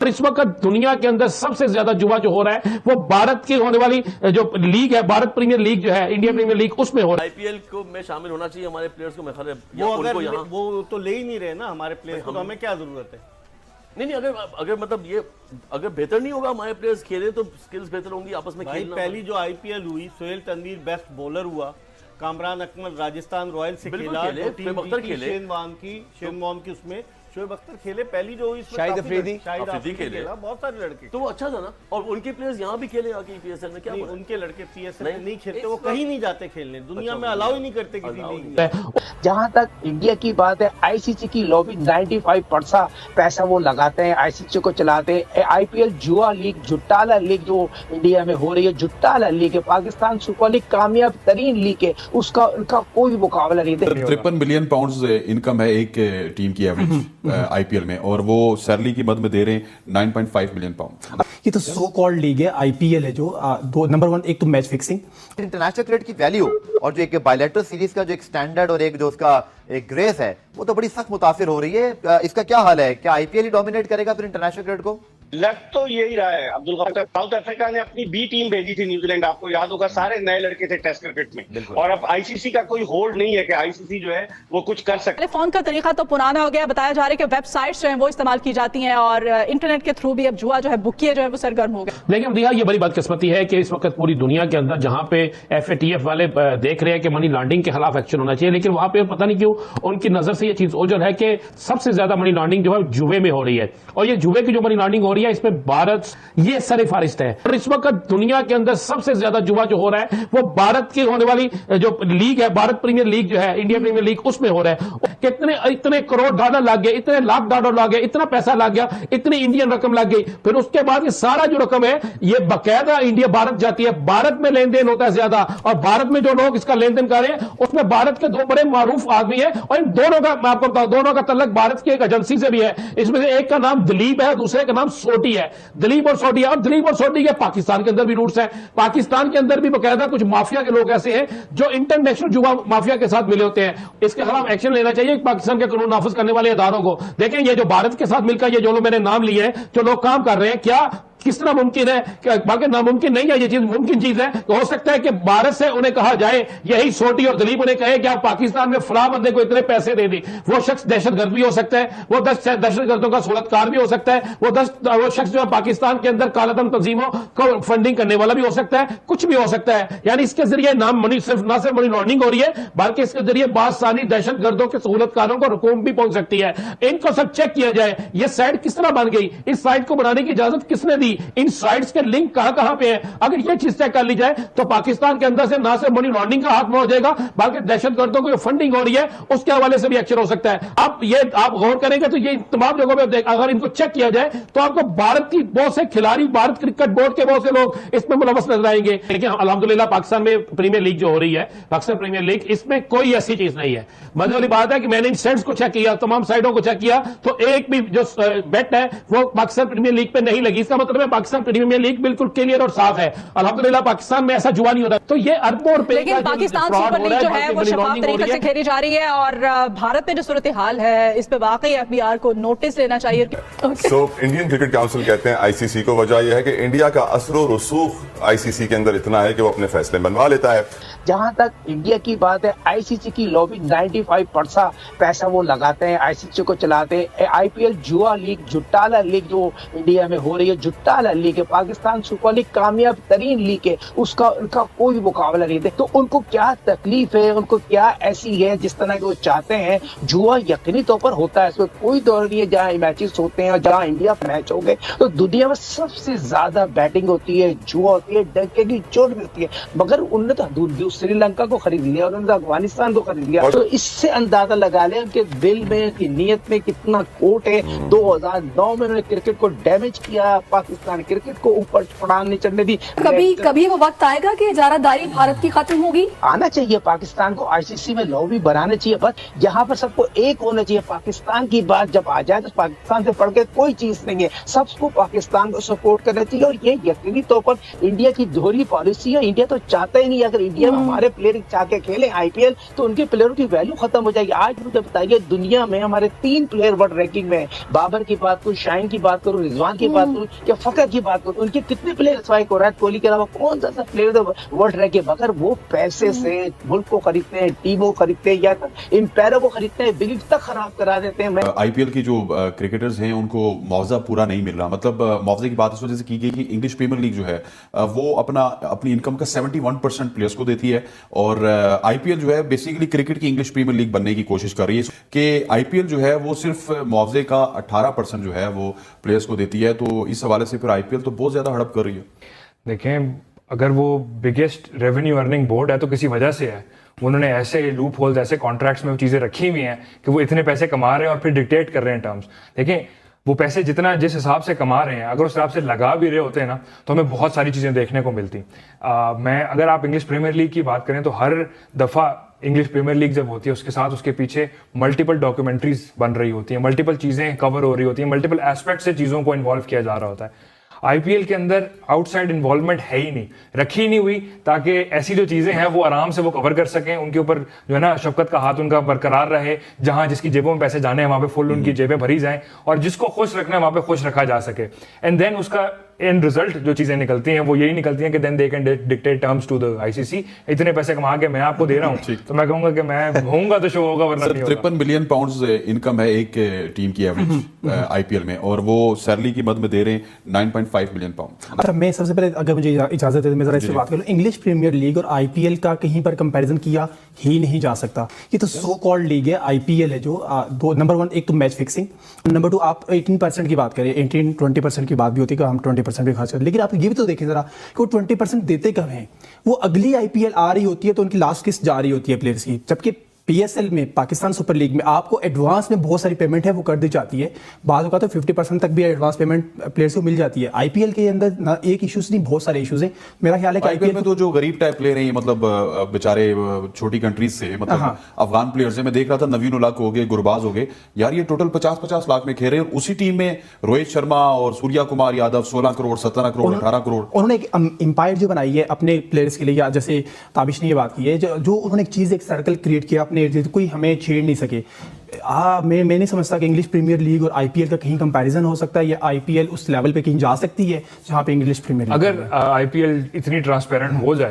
इस वक्त दुनिया के अंदर सबसे ज्यादा जुआ जो हो रहा है वो भारत की होने वाली जो लीग है, भारत प्रीमियर लीग जो है, इंडियन प्रीमियर लीग, उसमें हो रहा है। आईपीएल को में शामिल होना चाहिए हमारे प्लेयर्स को। मैं वो तो ले ही नहीं रहे ना हमारे प्लेयर्स को, तो हमें क्या जरूरत है? नहीं, अगर मतलब ये अगर बेहतर नहीं होगा, हमारे प्लेयर्स खेले तो स्किल्स बेहतर होंगी आपस में खेलना। पहली जो आईपीएल हुई, सोहेल तनवीर बेस्ट बॉलर हुआ, कामरान अकमल राजस्थान रॉयल्स से खेला, शेन वॉर्न की उसमें शोएब अख्तर खेले, पहली जो हुई शाहिद अफरीदी खेला, बहुत सारे लड़के, तो वो अच्छा था ना। और उनके प्लेयर्स यहाँ भी खेले आके पीएसएल में, क्या उनके लड़के पीएसएल में नहीं खेलते, वो कहीं नहीं जाते खेलने, दुनिया में अलाउ ही नहीं करते किसी लीग में। जहां तक इंडिया की बात है, आईसीसी की लॉबी 95% पैसा वो लगाते हैं, आईसीसी को चलाते हैं। आईपीएल जुआ लीग, जुट्टाला लीग जो इंडिया में हो रही है, जुट्टाला लीग है, पाकिस्तान सुपर लीग कामयाब तरीन लीग है, उसका उनका कोई मुकाबला नहीं। 53 मिलियन पाउंड इनकम है एक टीम की एवरेज आईपीएल में, और वो सैलरी की मद में दे रहे हैं 9.5 मिलियन पाउंड। ये तो सो कॉल्ड लीग है, आईपीएल है जो दो नंबर 1, एक तो मैच फिक्सिंग, इंटरनेशनल क्रिकेट की वैल्यू और जो एक बायलैटरल सीरीज का जो एक स्टैंडर्ड और एक जो उसका एक ग्रेस है, वो तो बड़ी सख्त मुतासिर हो रही है। इसका क्या हाल है? क्या आईपीएल ही डोमिनेट करेगा फिर इंटरनेशनल क्रिकेट को? लग तो यही रहा है अब्दुल गफार। साउथ अफ्रीका ने अपनी बी टीम भेजी थी न्यूजीलैंड, आपको याद होगा, सारे नए लड़के थे टेस्ट क्रिकेट में, और अब आईसीसी का कोई होल्ड नहीं है कि आईसीसी जो है वो कुछ कर सकते। फोन का तरीका तो पुराना हो गया, बताया जा रहा है कि वेबसाइट्स जो है वो इस्तेमाल की जाती हैं और इंटरनेट के थ्रू भी अब जुआ जो है बुकिया जो है वो सरगर्म हो गया। लेकिन भैया ये बड़ी बदकिस्मती है कि इस वक्त पूरी दुनिया के अंदर जहां पे एफएटीएफ वाले देख रहे हैं कि मनी लॉन्ड्रिंग के खिलाफ एक्शन होना चाहिए, लेकिन वहां पे पता नहीं क्यों उनकी नजर से ये चीज ओझल है कि सबसे ज्यादा मनी लॉन्ड्रिंग जो है जुए में हो रही है, और ये जुए की जो मनी लॉन्ड्रिंग हो रही है इसमें भारत ये सरफहरिस्त है। और इस वक्त दुनिया के अंदर सबसे ज्यादा जुआ जो हो रहा है वो भारत की होने वाली जो लीग है, भारत प्रीमियर लीग जो है, इंडियन प्रीमियर लीग, उसमें हो रहा है। इतने करोड़ डॉलर लग गए, इतने लाख डॉलर लग गए, इतना पैसा लग गया, इतनी इंडियन रकम लग गई। फिर उसके बाद ये सारा जो रकम है ये बकायदा इंडिया भारत जाती है, भारत में लेन देन होता है ज्यादा, और भारत में जो लोग इसका लेन देन कर रहे हैं उसमें भारत के दो बड़े मारूफ आदमी है, और इन दोनों का मैं आपको बताऊं, दोनों का तल्लक भारत की एक एजेंसी से भी है। इसमें से एक का नाम दिलीप है, दूसरे का नाम सोटी है। दिलीप और सोटी, और दिलीप और सोटी के पाकिस्तान के अंदर भी रूट्स हैं, पाकिस्तान के अंदर भी बकायदा कुछ माफिया के लोग ऐसे हैं जो इंटरनेशनल जुआ माफिया के साथ मिले होते हैं। इसके खिलाफ एक्शन लेना चाहिए पाकिस्तान के कानून नाफिज करने वाले इदारों को। देखें ये जो भारत के साथ मिलकर ये जो लोग मैंने नाम लिए हैं, जो लोग काम कर रहे हैं, क्या किस तरह मुमकिन है? बल्कि नामुमकिन नहीं है, ये चीज मुमकिन चीज है। तो हो सकता है कि भारत से उन्हें कहा जाए, यही सोटी और दिलीप उन्हें कहे कि आप पाकिस्तान में फलां बंदे को इतने पैसे दे दी। वो शख्स दहशतगर्द भी हो सकता है, वो 10 दहशतगर्दों का सूरतकार भी हो सकता है, वो शख्स जो है पाकिस्तान के अंदर कालाधन तंजीमों को फंडिंग करने वाला भी हो सकता है, कुछ भी हो सकता है। यानी इसके जरिए ना सिर्फ मनी लॉन्ड्रिंग हो रही है, बल्कि इसके जरिए बासानी दहशतगर्दों के सहूलतकारों को रकूम भी पहुंच सकती है। इनको सब चेक किया जाए, ये साइट किस तरह बन गई, इस साइट को बनाने की इजाजत किसने दी, इन साइट्स के लिंक कहां पे है। अगर ये चीज चेक कर ली जाए तो पाकिस्तान के अंदर से ना सिर्फ मनी लॉन्ड्रिंग का हाथ हो जाएगा, बल्कि दहशतगर्दों की फंडिंग हो रही है उसके हवाले से भी एक्शन हो सकता है। आप गौर करेंगे तो ये तमाम जगहों पे अगर इनको चेक किया जाए तो आपको भारत की बहुत से खिलाड़ी, भारत क्रिकेट बोर्ड के बहुत से लोग इसमें मुलव्वस नजर आएंगे। लेकिन अल्हम्दुलिल्लाह पाकिस्तान में प्रीमियर लीग जो हो रही है, पाकिस्तान प्रीमियर लीग, इसमें कोई ऐसी चीज नहीं है। मजे वाली बात है कि मैंने इन सेट्स को चेक किया, तमाम साइटों को चेक किया, तो एक भी जो बेट है वो पाकिस्तान प्रीमियर लीग पे नहीं लगी। इसका मतलब है पाकिस्तान प्रीमियर लीग बिल्कुल क्लियर और साफ है। अल्हम्दुलिल्लाह पाकिस्तान में ऐसा जुआ नहीं होता। तो ये अरबों रुपए, लेकिन पाकिस्तान सुपर लीग जो है वो शफाफ तरीके से खेली जा रही है, और भारत में जो सूरत हाल है इस पे वाकई एफबीआर को नोटिस लेना चाहिए। इंडियन क्रिकेट काउंसिल कहते हैं आईसीसी को, वजह यह है कि इंडिया का असर और रसूख आईसीसी के अंदर इतना है कि वो अपने फैसले बनवा लेता है। जहां तक इंडिया की बात है, आईसीसी की लॉबी 95% पैसा वो लगाते हैं, आईसीसी को चलाते हैं। आईपीएल जुआ लीग, जुट्टाला लीग जो इंडिया में हो रही है, जुट्टाला लीग है, पाकिस्तान सुपर लीग कामयाब तरीन लीग है, उसका उनका कोई मुकाबला नहीं है। तो उनको क्या तकलीफ है, उनको क्या ऐसी है जिस तरह के वो चाहते हैं? जुआ यकीनी तौर पर होता है, इसमें कोई दौर नहीं है। जहाँ मैचेस होते हैं और जहाँ इंडिया मैच हो गए तो दुनिया में सबसे ज्यादा बैटिंग होती है, जुआ होती है, डंके की चोट मिलती है। मगर उनने तो श्रीलंका को खरीद लिया और उन्होंने अफगानिस्तान को खरीद लिया, तो इससे अंदाजा लगा लें उनके दिल में, उनकी नीयत में कितना खोट है। 2009 में उन्होंने क्रिकेट को डैमेज किया, पाकिस्तान क्रिकेट को ऊपर पड़ान नहीं चढ़ने दी। कभी वो वक्त आएगा कि इजारादारी भारत की खत्म होगी। आना चाहिए पाकिस्तान को आईसीसी में लॉबी बनाना चाहिए, बस यहाँ पर सबको एक होना चाहिए। पाकिस्तान की बात जब आ जाए तो पाकिस्तान से बढ़ के कोई चीज नहीं है, सबको पाकिस्तान को सपोर्ट करना चाहिए। और ये यकीनी तौर पर इंडिया की दोहरी पॉलिसी है, इंडिया तो चाहता ही नहीं। अगर इंडिया में हमारे प्लेयर जाके खेले आईपीएल तो उनके प्लेयरों की वैल्यू खत्म हो जाएगी। आज मुझे बताइए दुनिया में हमारे 3 प्लेयर वर्ल्ड रैंकिंग में, बाबर की बात करूं, शाहीन की बात करूं, रिजवान की बात करूं या फकर की बात करूं, उनके कितने प्लेयर स्वाइक हो रहा है? कोहली के अलावा कौन सा प्लेयर वर्ल्ड रैंकिंग? अगर वो पैसे से मुल्क को खरीदते हैं, टीमों को खरीदते हैं या एम्पायरों को खरीदते हैं, बिग तक खराब करा देते हैं। आईपीएल की जो क्रिकेटर्स हैं उनको मुआवजा पूरा नहीं मिल रहा। मतलब मुआवजे की बात इस वजह से की गई कि इंग्लिश प्रीमियर लीग जो है वो अपनी इनकम का 71% प्लेयर्स को देती है और आईपीएल जो है बेसिकली क्रिकेट की इंग्लिश प्रीमियर लीग बनने की कोशिश कर रही है कि आईपीएल जो है वो सिर्फ मुआवजे का 18% जो है वो प्लेयर्स को देती है। तो इस हवाले से फिर आईपीएल तो बहुत ज्यादा हड़प कर रही है। देखें, अगर वो बिगेस्ट रेवेन्यू अर्निंग बोर्ड है तो किसी वजह से है। उन्होंने ऐसे लूप होल्स, ऐसे कॉन्ट्रैक्ट्स में वो चीज़ें रखी हुई हैं कि वो इतने पैसे कमा रहे हैं और फिर डिक्टेट कर रहे हैं टर्म्स। देखें, वो पैसे जितना जिस हिसाब से कमा रहे हैं, अगर उस हिसाब से लगा भी रहे होते हैं ना, तो हमें बहुत सारी चीज़ें देखने को मिलती। अगर आप इंग्लिश प्रीमियर लीग की बात करें तो हर दफ़ा इंग्लिश प्रीमियर लीग जब होती है उसके साथ उसके पीछे मल्टीपल डॉक्यूमेंट्रीज बन रही होती हैं, मल्टीपल चीज़ें कवर हो रही होती हैं, मल्टीपल एस्पेक्ट से चीज़ों को इन्वॉल्व किया जा रहा होता है। आईपीएल के अंदर आउटसाइड इन्वॉल्वमेंट है ही नहीं, रखी नहीं हुई, ताकि ऐसी जो चीजें हैं वो आराम से वो कवर कर सकें, उनके ऊपर जो है ना शफकत का हाथ उनका बरकरार रहे, जहां जिसकी जेबों में पैसे जाने हैं वहां पे फुल उनकी जेबें भरी जाएं और जिसको खुश रखना है वहां पे खुश रखा जा सके। एंड देन उसका एंड रिजल्ट जो चीजें निकलती हैं वो यही निकलती हैं कि then they can dictate terms to the ICC. इतने पैसे कमा के मैं आपको दे रहा हूं तो मैं कहूंगा कि मैं होऊंगा तो शो होगा, वरना नहीं होगा। 53 मिलियन पाउंड्स इनकम है एक टीम की एवरेज आईपीएल में और वो सैलरी की मद में दे रहे हैं 9.5 मिलियन पाउंड। अच्छा, मैं सबसे पहले अगर मुझे इजाजत है मैं जरा इससे बात करूं। इंग्लिश प्रीमियर लीग और आईपीएल का कहीं पर कंपैरिजन किया ही नहीं जा सकता। ये तो सो कॉल्ड लीग है, आईपीएल है जो दो नंबर 1 एक तो मैच फिक्सिंग, नंबर 2 आप 18% की बात करें, 18-20% की बात भी होती है कि हम 20% भी खर्च करते, लेकिन आप ये भी तो देखें जरा कि वो 20% देते कब हैं। वो अगली आईपीएल आ रही होती है तो उनकी लास्ट किस्त जा रही होती है प्लेयर्स की, जबकि पीएसएल में, पाकिस्तान सुपर लीग में आपको एडवांस में बहुत सारी पेमेंट है वो कर दी जाती है। बाद का तो 50% तक भी एडवांस पेमेंट प्लेयर्स को मिल जाती है। आईपीएल के अंदर ना एक इश्यूज नहीं, बहुत सारे इश्यूज हैं। मेरा ख्याल है कि आईपीएल में तो जो गरीब टाइप प्लेयर हैं, मतलब बेचारे छोटी कंट्रीज से, मतलब अफगान प्लेयर्स हैं, मैं देख रहा था नवीन उल हक हो गए, गुरबाज हो गए, यार ये टोटल 50-50 लाख में खेल रहे हैं और उसी टीम में रोहित शर्मा और सूर्या कुमार यादव 16 करोड़, 17 करोड़, 18 करोड़। उन्होंने एक एम्पायर जो बनाई है अपने प्लेयर्स के लिए, जैसे ताबिश ने ये बात की है, जो उन्होंने एक चीज, एक सर्कल क्रिएट किया अपने, कोई हमें छेड़ नहीं सके। मैं नहीं समझता कि इंग्लिश प्रीमियर लीग और आईपीएल का कहीं कंपैरिजन हो सकता है या आईपीएल उस लेवल पे कहीं जा सकती है जहां पे इंग्लिश प्रीमियर लीग। अगर आईपीएल इतनी ट्रांसपेरेंट हो जाए